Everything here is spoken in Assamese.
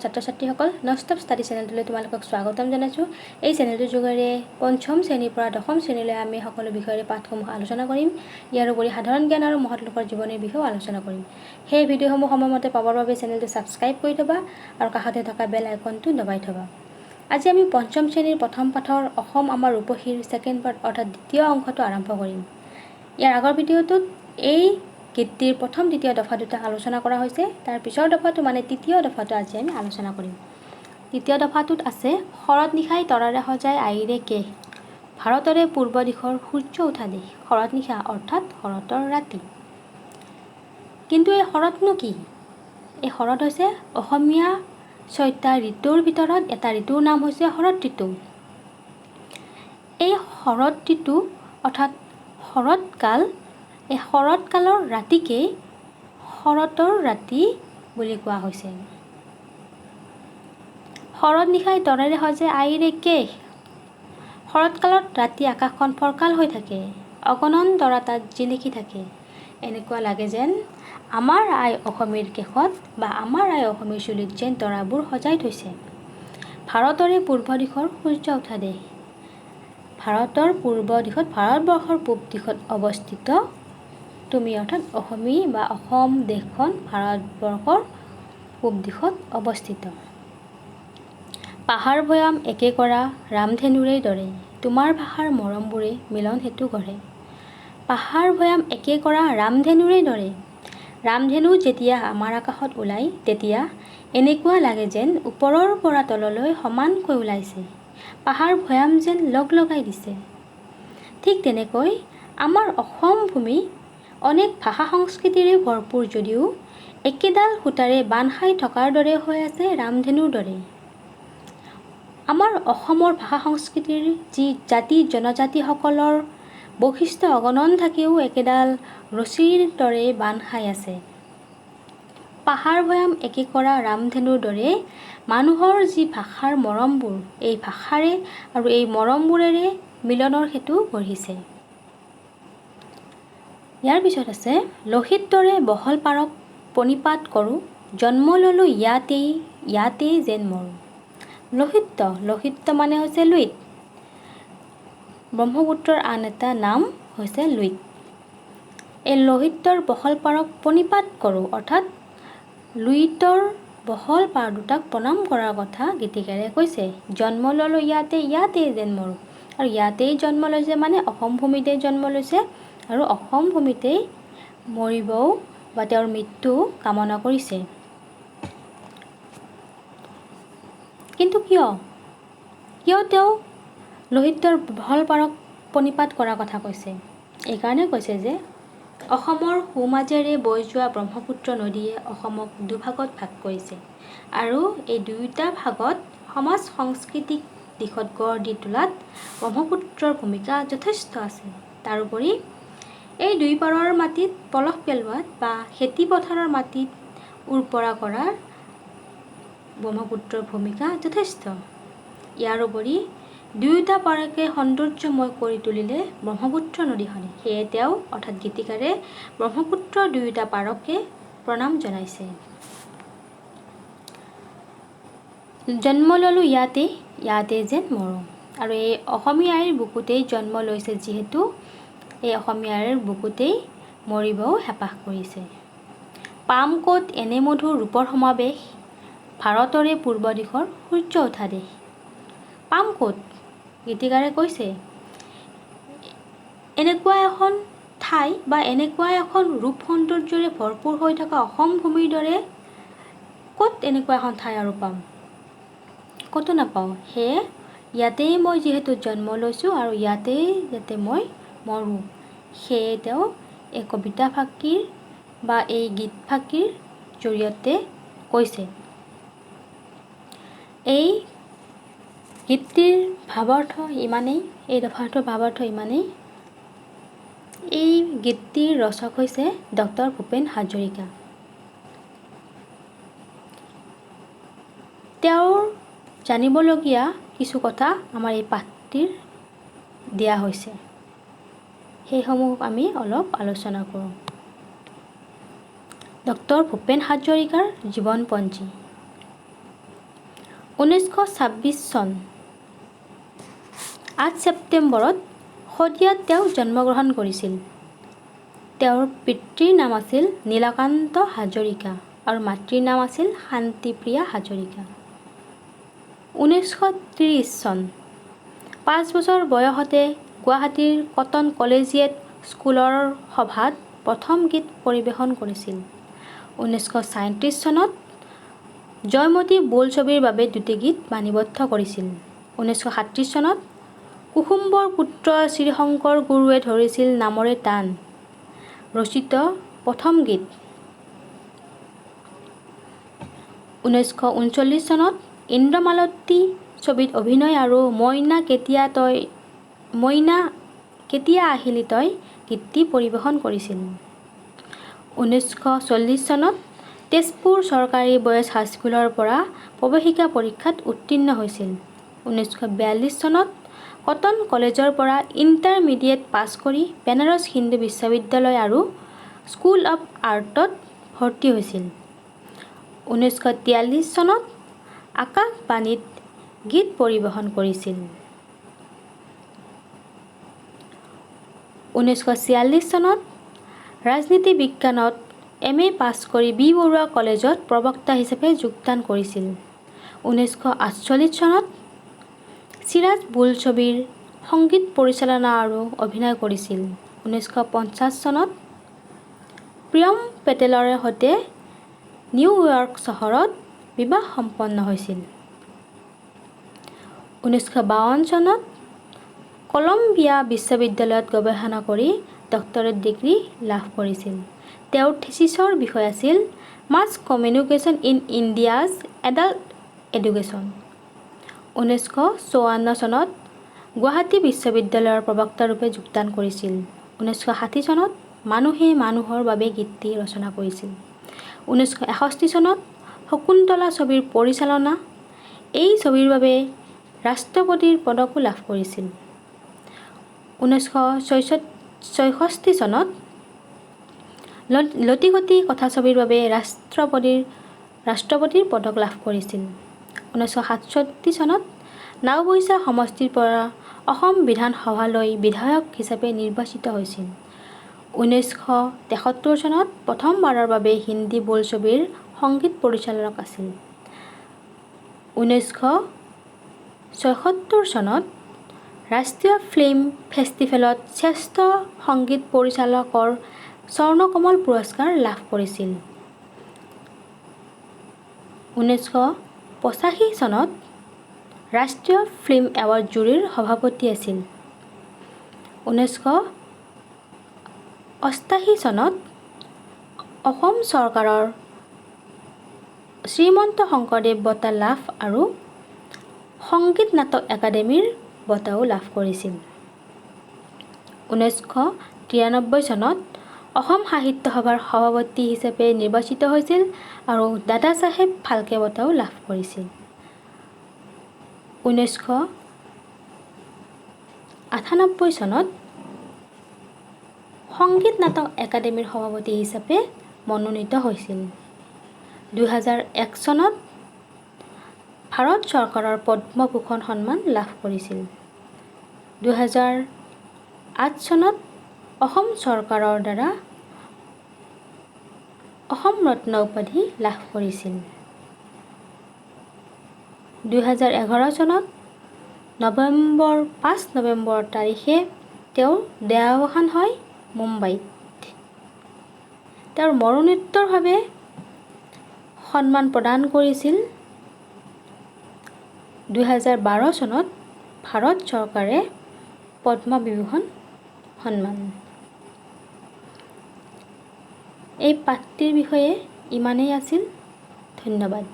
ছাত্ৰ ছাত্ৰীসকল ননষ্টপ ষ্টাডি চেনেলটোলৈ তোমালোকক স্বাগতম জনাইছোঁ। এই চেনেলটোৰ যোগেৰে পঞ্চম শ্ৰেণীৰ পৰা দশম শ্ৰেণীলৈ আমি সকলো বিষয়ৰে পাঠসমূহ আলোচনা কৰিম। ইয়াৰ উপৰি সাধাৰণ জ্ঞান আৰু মহৎ লোকৰ জীৱনীৰ বিষয়েও আলোচনা কৰিম। সেই ভিডিঅ'সমূহ সময়মতে পাবৰ বাবে চেনেলটো ছাবস্ক্ৰাইব কৰি থবা আৰু কাষতে থকা বেল আইকনটো দবাই থবা। আজি আমি পঞ্চম শ্ৰেণীৰ প্ৰথম পাঠৰ অসম আমাৰ ৰূপহীৰ ছেকেণ্ড পাৰ্ট অৰ্থাৎ দ্বিতীয় অংশটো আৰম্ভ কৰিম। ইয়াৰ আগৰ ভিডিঅ'টোত এই গীতটিৰ প্ৰথম দ্বিতীয় দফা দুটা আলোচনা কৰা হৈছে। তাৰ পিছৰ দফাটো মানে তৃতীয় দফাটো আজি আমি আলোচনা কৰিম। তৃতীয় দফাটোত আছে শৰৎ নিশাই তৰাৰে সজাই আইৰে কেশ, ভাৰতৰে পূৰ্ব দিশৰ সূৰ্য উঠা দেশ। শৰৎ নিশা অৰ্থাৎ শৰতৰ ৰাতি। কিন্তু এই শৰৎনো কি? এই শৰৎ হৈছে অসমীয়া 6টা ঋতুৰ ভিতৰত এটা ঋতুৰ নাম হৈছে শৰৎ ঋতু। এই শৰৎ ঋতু অৰ্থাৎ শৰৎকাল, এই শৰৎকালৰ ৰাতিকেই শৰতৰ ৰাতি বুলি কোৱা হৈছে। শৰৎ নিশাই তৰাৰে সজাই আইৰে কেশ, শৰৎকালত ৰাতি আকাশখন ফৰকাল হৈ থাকে, অগণন তৰা তাত জিলিকি থাকে। এনেকুৱা লাগে যেন আমাৰ আই অসমীৰ কেশত বা আমাৰ আই অসমীৰ চুলিত যেন তৰাবোৰ সজাই থৈছে। ভাৰতৰে পূৰ্ব দিশৰ সূৰ্য উঠা দেশ। ভাৰতৰ পূৰ্ব দিশত, ভাৰতবৰ্ষৰ পূব দিশত অৱস্থিত তুমি অৰ্থাৎ অসমী বা অসম দেশখন ভাৰতবৰ্ষৰ পূব দিশত অৱস্থিত। পাহাৰ ভৈয়াম একে কৰা ৰামধেনুৰে দৰে, তোমাৰ ভাষাৰ মৰমবোৰে মিলন সেতু গঢ়ে। পাহাৰ ভৈয়াম একে কৰা ৰামধেনুৰে দৰে। ৰামধেনু যেতিয়া আমাৰ আকাশত ওলায় তেতিয়া এনেকুৱা লাগে যেন ওপৰৰ পৰা তললৈ সমানকৈ ওলাইছে, পাহাৰ ভৈয়াম যেন লগ লগাই দিছে। ঠিক তেনেকৈ আমাৰ অসম ভূমি অনেক ভাষা সংস্কৃতিৰে ভৰপূৰ যদিও একেডাল সূতাৰে বান্ধ খাই থকাৰ দৰে হৈ আছে ৰামধেনুৰ দৰে। আমাৰ অসমৰ ভাষা সংস্কৃতিৰ যি জাতি জনজাতিসকলৰ বৈশিষ্ট্য অগণন থাকিও একেডাল ৰছীৰ দৰে বান্ধ খাই আছে। পাহাৰ ভৈয়াম একে কৰা ৰামধেনুৰ দৰে মানুহৰ যি ভাষাৰ মৰমবোৰ, এই ভাষাৰে আৰু এই মৰমবোৰেৰে মিলনৰ সেতু গঢ়িছে। ইয়াৰ পিছত আছে লহিত দৰে বহল পাৰক পণিপাত কৰোঁ, জন্ম ললোঁ ইয়াতেই ইয়াতেই যেন মৰোঁ। লহিত্য মানে হৈছে লুইত। ব্ৰহ্মপুত্ৰৰ আন এটা নাম হৈছে লুইত। এই লহিত্যৰ বহল পাৰক পণিপাত কৰোঁ অৰ্থাৎ লুইতৰ বহল পাৰ দুটাক প্ৰণাম কৰাৰ কথা গীতিকাৰে কৈছে। জন্ম ললোঁ ইয়াতেই যেন মৰোঁ। আৰু ইয়াতেই জন্ম লৈছে মানে অসম ভূমিতেই জন্ম লৈছে আৰু অসম ভূমিতেই মৰিবও বা তেওঁৰ মৃত্যু কামনা কৰিছে। কিন্তু কিয় তেওঁ লহিত্যৰ বহল পাৰক পণিপাত কৰাৰ কথা কৈছে? এইকাৰণে কৈছে যে অসমৰ সোঁমাজেৰে বৈ যোৱা ব্ৰহ্মপুত্ৰ নদীয়ে অসমক দুভাগত ভাগ কৰিছে আৰু এই দুয়োটা ভাগত সমাজ সাংস্কৃতিক দিশত গঢ় দি তোলাত ব্ৰহ্মপুত্ৰৰ ভূমিকা যথেষ্ট আছে। তাৰোপৰি এই দুই পাৰৰ মাটিত পলস পেলোৱাত বা খেতি পথাৰৰ মাটিত উৰ্বৰা কৰাৰ ব্ৰহ্মপুত্ৰৰ ভূমিকা যথেষ্ট। ইয়াৰ উপৰি দুয়োটা পাৰকে সৌন্দৰ্যময় কৰি তুলিলে ব্ৰহ্মপুত্ৰ নদীখনে। সেয়ে তেওঁ অৰ্থাৎ গীতিকাৰে ব্ৰহ্মপুত্ৰৰ দুয়োটা পাৰকে প্ৰণাম জনাইছে। জন্ম ললোঁ ইয়াতেই যেন মৰোঁ। আৰু এই অসমীয়া আইৰ বুকুতেই জন্ম লৈছে যিহেতু এই অসমীয়া আইৰ বুকুতেই মৰিবও হেঁপাহ কৰিছে। পাম ক'ত এনে মধুৰ ৰূপৰ সমাৱেশ, ভাৰতৰে পূৰ্ব দিশৰ সূৰ্য উঠা দেশ। পাম ক'ত? গীতিকাৰে কৈছে এনেকুৱা এখন ঠাই বা এনেকুৱা এখন ৰূপ সৌন্দৰ্যৰে ভৰপূৰ হৈ থকা অসম ভূমিৰ দৰে ক'ত এনেকুৱা এখন ঠাই আৰু পাম? ক'তো নাপাওঁ। সেয়ে ইয়াতেই মই যিহেতু জন্ম লৈছোঁ আৰু ইয়াতেই যাতে মই মৰোঁ, সেয়ে তেওঁ এই কবিতা ফাঁকিৰ বা এই গীত ফাঁকিৰ জৰিয়তে কৈছে। এই গীতটিৰ ভাৱাৰ্থ ইমানেই, এই দফাটোৰ ভাৱাৰ্থ ইমানেই। এই গীতটিৰ ৰচক হৈছে ডক্টৰ ভূপেন হাজৰিকা। তেওঁৰ জানিবলগীয়া কিছু কথা আমাৰ এই পাঠটিৰ দিয়া হৈছে, সেইসমূহ আমি অলপ আলোচনা কৰোঁ। ডক্টৰ ভূপেন হাজৰিকাৰ জীৱনপঞ্জী। 1926 চন 8 ছেপ্টেম্বৰত শদিয়াত তেওঁ জন্মগ্ৰহণ কৰিছিল। তেওঁৰ পিতৃৰ নাম আছিল নীলকান্ত হাজৰিকা আৰু মাতৃৰ নাম আছিল শান্তিপ্ৰিয়া হাজৰিকা। 1930 চন 5 বছৰ বয়সতে গুৱাহাটীৰ কটন কলেজিয়েট স্কুলৰ সভাত প্ৰথম গীত পৰিৱেশন কৰিছিল। 1937 চনত জয়মতী বোলছবিৰ বাবে দুটি গীত বাণীবদ্ধ কৰিছিল। 1937 চনত কুসুম্বৰ পুত্ৰ শ্ৰীশংকৰ গুৰুৱে ধৰিছিল নামৰে টান ৰচিত প্ৰথম গীত। 1939 চনত ইন্দ্ৰমালতী ছবিত অভিনয় আৰু মইনা কেতিয়া আহিলি তই গীতটি পৰিৱেশন কৰিছিল। 1940 চনত তেজপুৰ চৰকাৰী বয়েজ হাইস্কুলৰ পৰা প্ৰৱেশিকা পৰীক্ষাত উত্তীৰ্ণ হৈছিল। 1942 চনত কটন কলেজৰ পৰা ইণ্টাৰমিডিয়েট পাছ কৰি বেনাৰস হিন্দু বিশ্ববিদ্যালয় আৰু স্কুল অৱ আৰ্টত ভৰ্তি হৈছিল। 1943 চনত আকাশবাণীত গীত পৰিৱেশন কৰিছিল। 1946 চনত ৰাজনীতি বিজ্ঞানত MA পাছ কৰি বি বৰুৱা কলেজত প্ৰবক্তা হিচাপে যোগদান কৰিছিল। 1948 চনত চিৰাজ বোলছবিৰ সংগীত পৰিচালনা আৰু অভিনয় কৰিছিল। 1950 চনত প্ৰিয়ম পেটেলৰ সৈতে নিউয়ৰ্ক চহৰত বিবাহ সম্পন্ন হৈছিল। 1952 চনত কলম্বিয়া বিশ্ববিদ্যালয়ত গৱেষণা কৰি ডক্টৰেট ডিগ্ৰী লাভ কৰিছিল। তেওঁৰ থিচিছৰ বিষয় আছিল mass communication in India's adult education. 1954 চনত গুৱাহাটী বিশ্ববিদ্যালয়ৰ প্ৰবক্তা ৰূপে যোগদান কৰিছিল। 1960 চনত মানুহে মানুহৰ বাবে গীতটি ৰচনা কৰিছিল। 1961 চনত শকুন্তলা ছবিৰ পৰিচালনা এই ছবিৰ বাবে ৰাষ্ট্ৰপতিৰ পদকো লাভ কৰিছিল। 1966 চনত লটিঘটি কথাছবিৰ বাবে ৰাষ্ট্ৰপতিৰ পদক লাভ কৰিছিল। 1967 চনত নাওবৈচা সমষ্টিৰ পৰা অসম বিধানসভালৈ বিধায়ক হিচাপে নিৰ্বাচিত হৈছিল। 1973 চনত প্ৰথমবাৰৰ বাবে হিন্দী বোলছবিৰ সংগীত পৰিচালক আছিল। 1976 চনত ৰাষ্ট্ৰীয় ফিল্ম ফেষ্টিভেলত শ্ৰেষ্ঠ সংগীত পৰিচালকৰ স্বৰ্ণকমল পুৰস্কাৰ লাভ কৰিছিল। 1985 চনত ৰাষ্ট্ৰীয় ফিল্ম এৱাৰ্ড জুৰীৰ সভাপতি আছিল। 1988 চনত অসম চৰকাৰৰ শ্ৰীমন্ত শংকৰদেৱ বঁটা লাভ আৰু সংগীত নাটক একাডেমীৰ বঁটাও লাভ কৰিছিল। 1993 চনত অসম সাহিত্য সভাৰ সভাপতি হিচাপে নিৰ্বাচিত হৈছিল আৰু দাদা চাহেব ফাল্কে বঁটাও লাভ কৰিছিল। 1998 চনত সংগীত নাটক একাডেমীৰ সভাপতি হিচাপে মনোনীত হৈছিল। 2001 চনত ভাৰত চৰকাৰৰ পদ্মভূষণ সন্মান লাভ কৰিছিল। 2008 চনত অসম চৰকাৰৰ দ্বাৰা অসম ৰত্ন উপাধি লাভ কৰিছিল। 2011 চনত 5 নৱেম্বৰ তাৰিখে তেওঁৰ দেহাৱসান হয় মুম্বাইত। তেওঁৰ মৰণোত্তৰ ভাৱে সন্মান প্ৰদান কৰিছিল 2012 চনত ভাৰত চৰকাৰে পদ্মবিভূষণ সন্মান। এই পাঠটিৰ বিষয়ে ইমানেই আছিল। ধন্যবাদ।